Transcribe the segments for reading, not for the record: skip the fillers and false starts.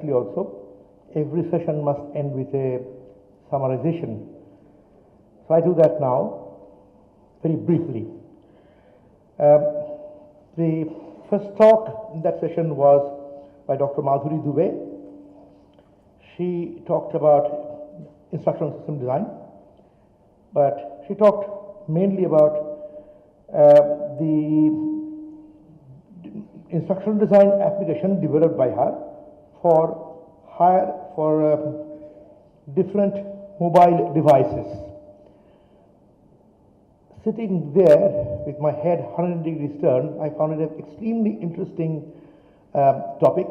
exactly also. Every session must end with a summarization. So I do that now, very briefly. The first talk in that session was by Dr. Madhuri Dubey. She talked about instructional system design, but she talked mainly about the instructional design application developed by her for different mobile devices. Sitting there with my head 100 degrees turned, I found it an extremely interesting topic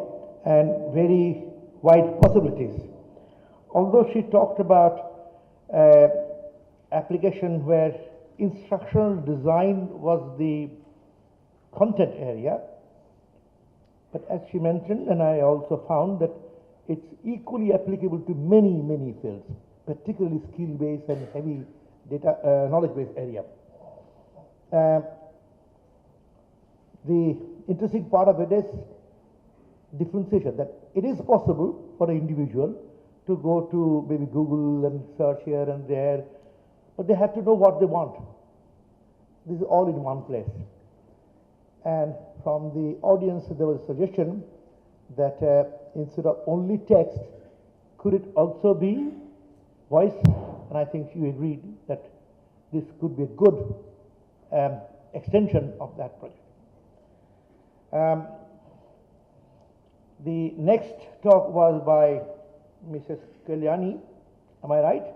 and very wide possibilities. Although she talked about application where instructional design was the content area, but as she mentioned, and I also found that it's equally applicable to many, many fields, particularly skill-based and heavy data knowledge-based area. The interesting part of it is differentiation, that it is possible for an individual to go to maybe Google and search here and there, but they have to know what they want. This is all in one place. And from the audience, there was a suggestion that instead of only text, could it also be voice? And I think you agreed that this could be a good extension of that project. The next talk was by Mrs. Kalyani. Am I right?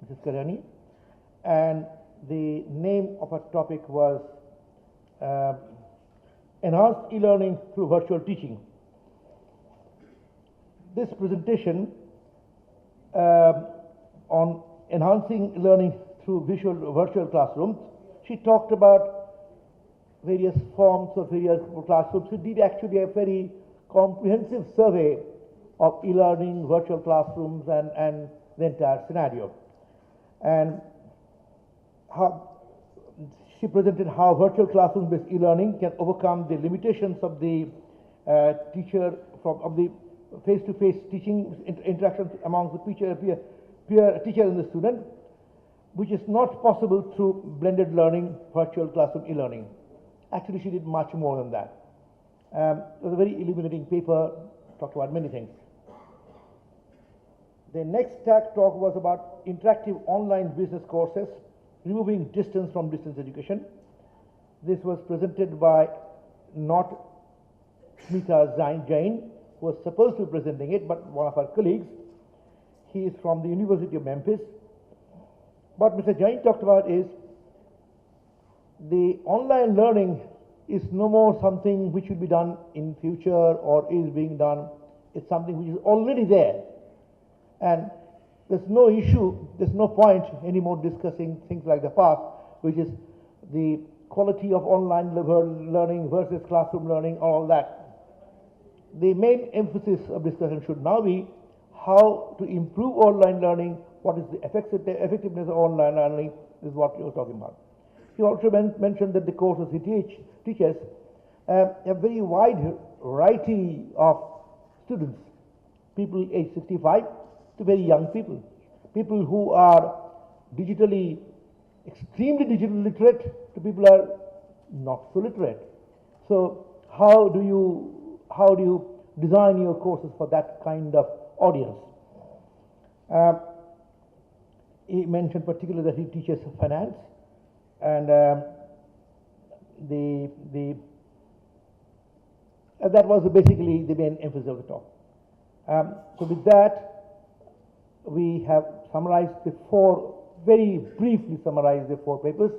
Mrs. Kalyani. And the name of her topic was Enhanced e-learning through virtual teaching. This presentation on enhancing learning through virtual classrooms, she talked about various forms of various classrooms. She did actually a very comprehensive survey of e-learning, virtual classrooms, and the entire scenario. And she presented how virtual classroom-based e-learning can overcome the limitations of the of the face-to-face teaching interactions among the teacher and the student, which is not possible through blended learning, virtual classroom e-learning. Actually, she did much more than that. It was a very illuminating paper, talked about many things. The next talk was about interactive online business courses, removing distance from distance education. This was presented by not Smita Jain, who was supposed to be presenting it, but one of our colleagues. He is from the University of Memphis. What Mr. Jain talked about is the online learning is no more something which will be done in future or is being done. It's something which is already there. And there's no issue, there's no point anymore discussing things like the past, which is the quality of online learning versus classroom learning, all that. The main emphasis of discussion should now be how to improve online learning, what is the effectiveness of online learning, is what you're talking about. He also mentioned that the courses he teaches a very wide variety of students, people aged 65 to very young people, people who are extremely digital literate to people who are not so literate. So how do you design your courses for that kind of audience? He mentioned particularly that he teaches finance, and that was basically the main emphasis of the talk. So with that, we have summarized very briefly summarized the 4 papers.